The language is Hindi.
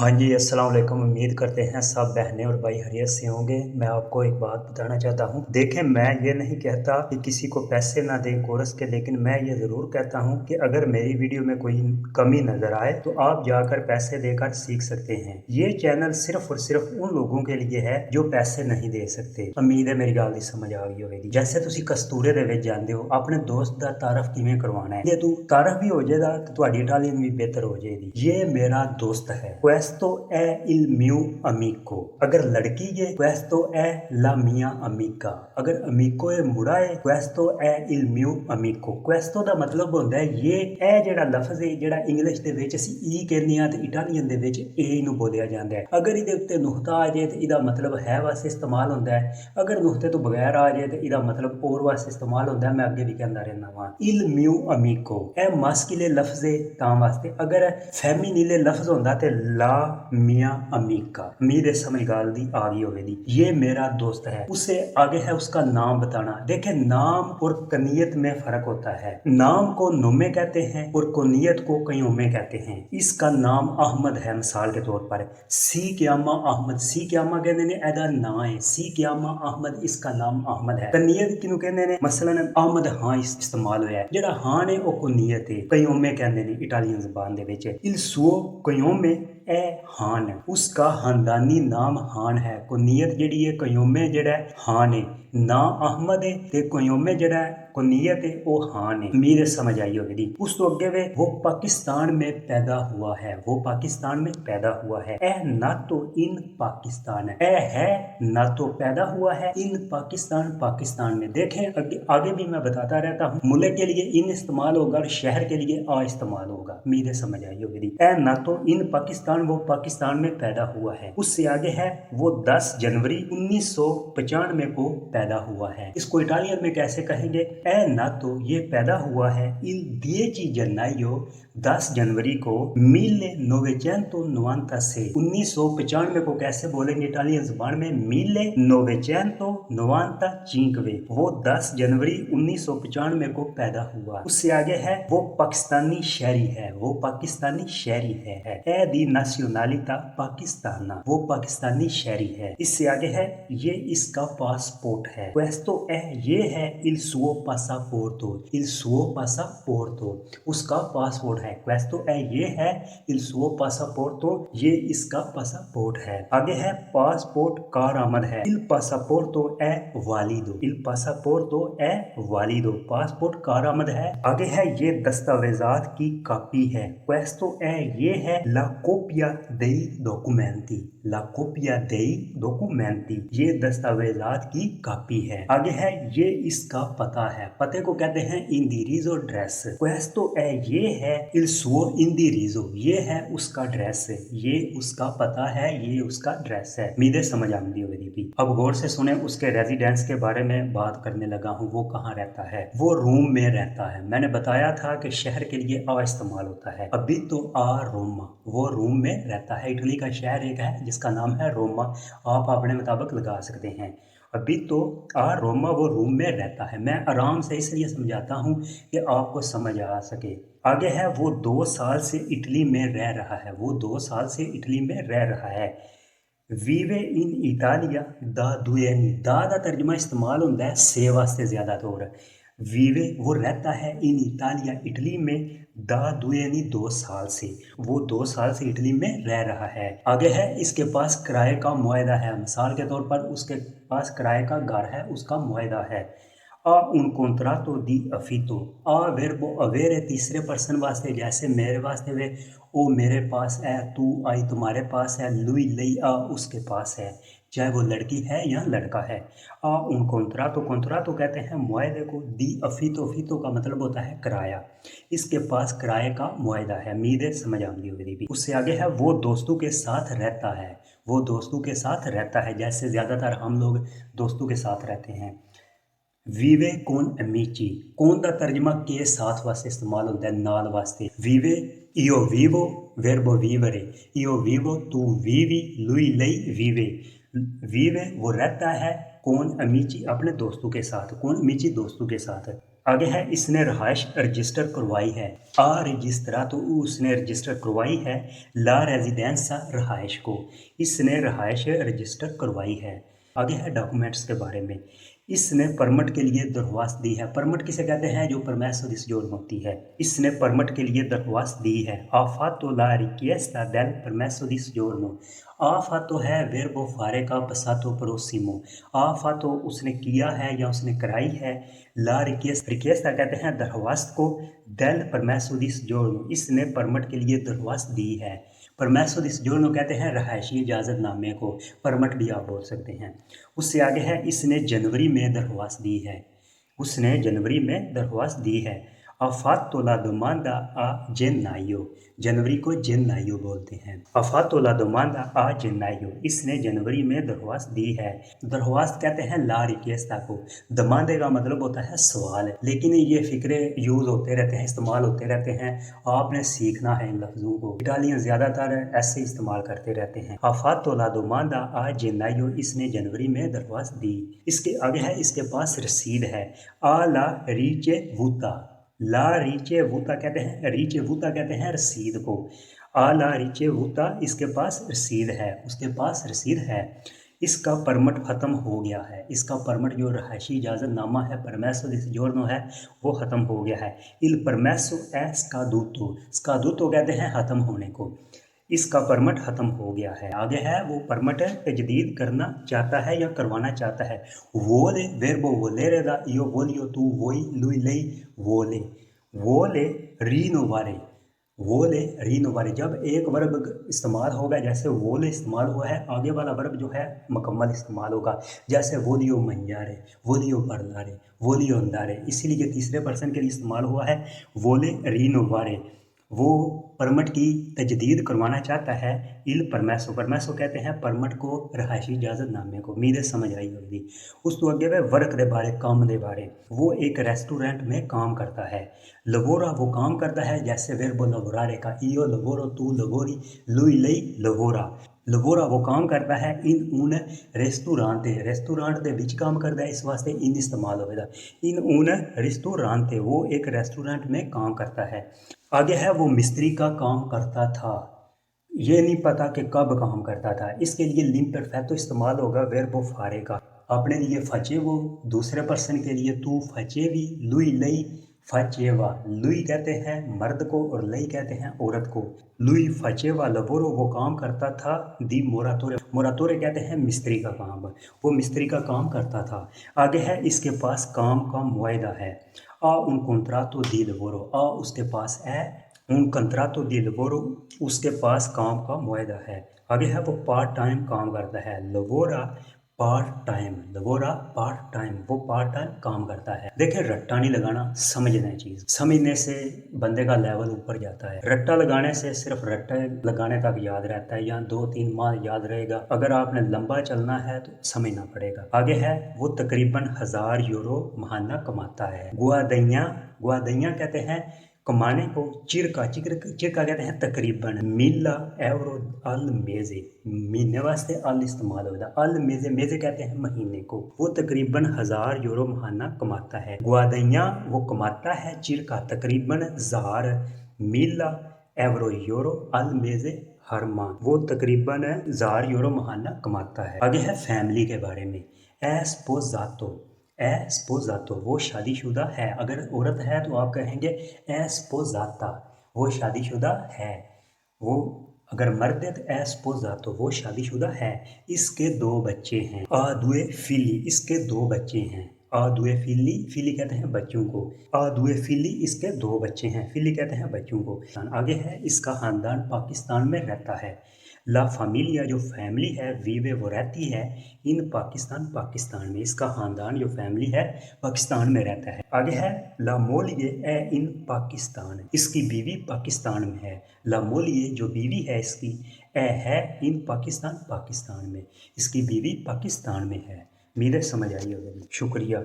हाँ जी, अस्सलाम वालेकुम। उम्मीद करते हैं सब बहनें और भाई खैरियत से होंगे। मैं आपको एक बात बताना चाहता हूँ। देखें, मैं ये नहीं कहता कि किसी को पैसे ना दें कोर्स के, लेकिन मैं ये ज़रूर कहता हूँ कि अगर मेरी वीडियो में कोई कमी नज़र आए तो आप जाकर पैसे देकर सीख सकते हैं। ये चैनल सिर्फ और सिर्फ उन लोगों के लिए है जो पैसे नहीं दे सकते। उम्मीद है मेरी गल दी समझ आ गई होगी। जैसे तुसी कस्तूरे दे विच जांदे हो, अपने दोस्त दा तारफ किवें करवाना है, जे तू तारफ भी हो जाएगा तो तुहाडी इटालियन भी बेहतर हो जाएगी। ये मेरा दोस्त है, questo è il mio amico। अगर लड़की है questo è la mia amica। अगर amico है मुड़ा है questo è il mio amico। questo ਦਾ ਮਤਲਬ ਹੁੰਦਾ ਹੈ ਇਹ ਜਿਹੜਾ ਲਫ਼ਜ਼ ਹੈ ਜਿਹੜਾ ਇੰਗਲਿਸ਼ ਦੇ ਵਿੱਚ ਅਸੀਂ ਈ ਕਹਿੰਦੇ ਆ ਤੇ ਇਟਾਲੀਅਨ ਦੇ ਵਿੱਚ ਏ ਨੂੰ ਬੋਲਿਆ ਜਾਂਦਾ ਹੈ। ਅਗਰ ਇਹਦੇ ਉੱਤੇ ਨੁਕਤਾ ਆ ਜਾਏ ਤੇ ਇਹਦਾ ਮਤਲਬ ਹੈ ਵਾਸਤੇ ਇਸਤੇਮਾਲ ਹੁੰਦਾ ਹੈ। ਅਗਰ ਨੁਕਤੇ ਤੋਂ ਬਗੈਰ ਆ ਜਾਏ ਤੇ ਇਹਦਾ ਮਤਲਬ और ਵਾਸਤੇ ਇਸਤੇਮਾਲ ਹੁੰਦਾ ਹੈ। ਮੈਂ ਅੱਗੇ ਵੀ ਕਹਿੰਦਾ ਰਹਿਣਾ ਵਾਂ il mio amico। ਇਹ ਮਾਸਕੀਲੇ ਲਫ਼ਜ਼ ਹੈ ਤਾਂ ਵਾਸਤੇ। अगर फेमिनिले लफ्ज होता तो ला मियाँ अमीका। उम्मीद है समझ गाल दी आ गई होगी। ये मेरा दोस्त है। उससे आगे है उसका नाम बताना। देखें, नाम और कनियत में फर्क होता है। नाम को नोमे कहते हैं और कुनियत को कयोमे कहते हैं। इसका नाम अहमद है मिसाल के तौर पर। सी क्यामा अहमद, सी क्यामा कहते ने एदा ना है। सी क्यामा अहमद, इसका नाम अहमद है। कनियत किनू कहते ने, मसलन अहमद हाँ इस्तेमाल होया है। जेड़ा हाँ ने वो कुनियत है, कयोमे कहते ने इटालियन ज़बान दे विच। il suo cognome ए हान, उसका खानदानी नाम हान है। कुनियत जेड़ी है कयोमे जेड़ा हान है। ना अहमद है ते कयोमे जेड़ा कुनियत है वो हान है। उम्मीद है समझ आई होगी। उस तो अगे वे वो पाकिस्तान में पैदा हुआ है। वो पाकिस्तान में पैदा हुआ है। ए ना तो इन पाकिस्तान है, ए है ना तो पैदा हुआ है इन पाकिस्तान, पाकिस्तान में। देखें आगे भी मैं बताता रहता हूँ। मुल्क के लिए इन इस्तेमाल होगा और शहर के लिए आ इस्तेमाल होगा। उम्मीद है समझ आई होगी। ए ना तो इन पाकिस्तान, वो पाकिस्तान में पैदा हुआ है। उससे आगे है वो 10 जनवरी 1995 को पैदा हुआ है। इसको इटालियन में कैसे कहेंगे? ए ना तो ये पैदा हुआ है il 10 gennaio 10 जनवरी को 1990 से। 1995 को कैसे बोलेंगे इटालियन जुबान में? 1995। वो 10 जनवरी 1995 को पैदा हुआ। उससे आगे है वो पाकिस्तानी शहरी है। वो पाकिस्तानी शहरी है। ए दी नेशनलिटा पाकिस्ताना, वो पाकिस्तानी शहरी है। इससे आगे है ये इसका पासपोर्ट है। questo è, ये है il suo passaporto। il suo passaporto, उसका पासपोर्ट है। questo è, ये है il suo passaporto, ये इसका पासपोर्ट है। आगे है पासपोर्ट कारआमद है। il passaporto è valido। il passaporto è valido, passport कारआमद है। आगे है ये दस्तावेजात की कॉपी है। questo è, ये है la copia dei documenti। la copia dei documenti, ये दस्तावेजात की कॉपी है। आगे है ये इसका पता है। पते को कहते हैं indirizzo ड्रेस। questo è, ये है il suo indirizzo, ये है उसका ड्रेस। ये उसका पता है, ये उसका ड्रेस है। उम्मीदें समझ आती होगी। अब गौर से सुने, उसके रेजिडेंस के बारे में बात करने लगा हूँ। वो कहाँ रहता है? वो रूम में रहता है। मैंने बताया था कि शहर के लिए आ इस्तेमाल होता है। अभी तो आ रोमा, वो रूम में रहता है। इटली का शहर एक है जिसका नाम है रोमा। आप अपने मुताबिक लगा सकते हैं। अभी तो आ रोमा, वो रूम में रहता है। मैं आराम से इसलिए समझाता हूँ कि आपको समझ आ सके। आगे है वो 2 साल से इटली में रह रहा है। वो 2 साल से इटली में रह रहा है। वीवे इन इटालिया दा 2 anni। दा तर्जमा इस्तेमाल होता है से वास्ते ज़्यादातर। वीवे वो रहता है इन इटालिया, इटली में दा 2 anni 2 साल से। वो 2 साल से इटली में रह रहा है। आगे है इसके पास किराए का मुआहदा है। मिसाल के तौर पर उसके पास किराए का घर है, उसका मुआहदा है। आ उन contratto di affitto। आ वर्ब अवेयर है तीसरे पर्सन वास्ते, जैसे मेरे वास्ते वे ओ मेरे पास है, तू आई तुम्हारे पास है, लुई लई आ उसके पास है, चाहे वो लड़की है या लड़का है। आ उन contratto, contratto कहते हैं मुआहदे को। दी affitto, affitto का मतलब होता है किराया। इसके पास किराए का मुआहदा है। उम्मीद है समझ आ गई होगी। उससे आगे है वो दोस्तों के साथ रहता है। वो दोस्तों के साथ रहता है, जैसे ज़्यादातर हम लोग दोस्तों के साथ रहते हैं। वीवे कौन अमीची, कौन का तर्जमा के साथ वास्ते इस्तेमाल होता है, नाल वास्ते। वीवे इो वीवो वेर्बो वीवरे। इो वीवो तू वीवी लुई लई वीवे। वीवे वो रहता है कौन अमीची, अपने दोस्तों के साथ। कौन अमीची दोस्तों के साथ। आगे है इसने रहायश रजिस्टर करवाई है। आ रजिस्ट्रा तो उसने रजिस्टर करवाई है। ला रेजिडेंसा रहायश को, इसने रहायश रजिस्टर करवाई है। आगे है डॉक्यूमेंट्स के बारे में। इसने परमिट के लिए दरख्वास्त दी है। परमिट किसे कहते हैं? जो परमेसो दी सजोर्न होती है। इसने परमिट के लिए दरख्वास्त दी है। आफातो ला रिक्वेस्टा del permesso di soggiorno। आफातो है वर्बो फारे का पसातो प्रोसिमो। आफातो उसने किया है या उसने कराई है। ला रिक्वेस्टा कहते हैं दरख्वास्त को। del permesso di soggiorno इसने परमिट के लिए दरख्वास्त दी है। परमेसो दी सजोर्नो कहते हैं रहायशी इजाज़तनामे को। परमिट भी आप बोल सकते हैं। उससे आगे है इसने जनवरी में दरख्वास्त दी है। उसने जनवरी में दरख्वास्त दी है। अफातोला दोमांदा आ जेनायो, जनवरी को जेनायो बोलते हैं। अफातोला दोमांदा आ जेनायो इसने जनवरी में दरख्वास्त दी है। दरख्वास्त कहते हैं ला रिक्वेस्टा को। दमांदे का मतलब होता है सवाल, लेकिन ये फिक्रे यूज़ होते रहते हैं, इस्तेमाल होते रहते हैं। आपने सीखना है इन लफ्ज़ों को। इटालियन ज़्यादातर ऐसे इस्तेमाल करते रहते हैं। अफातोला दोमांदा आ जेनायो इसने जनवरी में दरख्वास्त दी। इसके आगे है इसके पास रसीद है। आ ला रीचे वूता, ला रीचे वूता कहते हैं, रीचे वूता कहते हैं रसीद को। आ ला रीचे वूता इसके पास रसीद है, उसके पास रसीद है। इसका परमिट ख़त्म हो गया है। इसका परमिट जो रहायशी इजाज़तनामा है परमेसो दी सजोर्नो है वो ख़त्म हो गया है। इल परमेसो ए स्कादूतो, स्कादूतो कहते हैं ख़त्म होने को। इसका परमिट ख़त्म हो गया है। आगे है वो परमिट तजदीद करना चाहता है या करवाना चाहता है। वोले वर्बो वोलेरे दा इयो वोलियो तू वोई लुई लई वोले, वोले रीनोवारे, वोले रीनोवारे। जब एक वर्ब इस्तेमाल होगा, जैसे वोले इस्तेमाल हुआ है, आगे वाला वर्ब जो है मुकम्मल इस्तेमाल होगा। जैसे वोलियो मंजारे, वोलियो परलारे, वोलियो अंदारे, इसीलिए तीसरे पर्सन के लिए इस्तेमाल हुआ है वोले रीनोवारे। वो परमिट की तजदीद करवाना चाहता है। इल परमेसो, परमेसो कहते हैं परमिट को, रहायशी इजाज़तनामे को। उम्मीद है समझ आई होगी। उस तो अगे वे वर्क के बारे, काम के बारे। वो एक रेस्टोरेंट में काम करता है। लवोरा वो काम करता है, जैसे वर्बो लवोरारे का इयो लवोरो तू लवोरी लुई लई लवोरा। लवोरा वो काम करता है इन ऊन रेस्टोरांते, रेस्टोरेंट के विच काम करता है, इस वास्ते इन इस्तेमाल होगा। इन ऊन रेस्टोरांते वो एक रेस्टोरेंट में काम करता है। आगे है वो मिस्त्री का काम करता था। ये नहीं पता कि कब काम करता था। इसके लिए लिम्परफेक्टो इस्तेमाल होगा वर्बो फारे का। अपने लिए फचे वो, दूसरे पर्सन के लिए तू फचेवी, लुई लई फचेवा। लुई कहते हैं मर्द को और लई कहते हैं औरत को। लुई फचेवा लवोरो वो काम करता था। दी मोरातोरे, मोरातोरे कहते हैं मिस्त्री का काम, वो मिस्त्री का काम करता था। आगे है इसके पास काम का मुआयदा है। आ उन कंत्रातो दी लवोरो, आ उसके पास है। उन कंत्रातो दी लवोरो उसके पास काम का मुआयदा है। आगे है वो पार्ट टाइम काम करता है। लवोरा पार्ट टाइम, लवोरा पार्ट टाइम, वो पार्ट टाइम काम करता है। देखिए रट्टा नहीं लगाना, समझना चीज़, समझने से बंदे का लेवल ऊपर जाता है। रट्टा लगाने से सिर्फ रट्टा लगाने तक याद रहता है या 2-3 माह याद रहेगा। अगर आपने लंबा चलना है तो समझना पड़ेगा। आगे है वो तकरीबन 1000 यूरो महाना कमाता है। गुआदैया, गुआदैया कहते हैं कमाने को। चिरका, चिरका कहते हैं तकरीबन। मिला एवरो अल मेजे, महीने वास्ते अल इस्तेमाल होता है। अल मेजे, मेजे कहते हैं महीने को। वो तकरीबन 1000 यूरो महाना कमाता है। गुआदैया वो कमाता है चिरका तकरीबन 1000 मिला एवरो यूरो अल मेजे हर माह, वो तकरीबन 1000 यूरो महाना कमाता है। आगे है फैमिली के बारे में। एस्पोजातो, एस्पोजातो वो शादीशुदा है। अगर औरत है तो आप कहेंगे एस्पोजाता, वो शादीशुदा है। वो अगर मर्द है तो एस्पोजातो वो शादीशुदा है। इसके 2 बच्चे हैं। आदुए फिली, इसके 2 बच्चे हैं। आदुए फिली, फिली कहते हैं बच्चों को। आदुए फिली इसके 2 बच्चे हैं। फिली कहते हैं बच्चों को। आगे है इसका खानदान पाकिस्तान में रहता है। ला फैमिलिया जो फैमिली है, वीवे वो रहती है इन पाकिस्तान, पाकिस्तान में। इसका खानदान जो फैमिली है पाकिस्तान में रहता है। आगे है ला मोलिए ए इन पाकिस्तान, इसकी बीवी पाकिस्तान में है। ला मोलिए जो बीवी है इसकी, ए है इन पाकिस्तान, पाकिस्तान में, इसकी बीवी पाकिस्तान में है। उम्मीद है समझ आई होगी। शुक्रिया।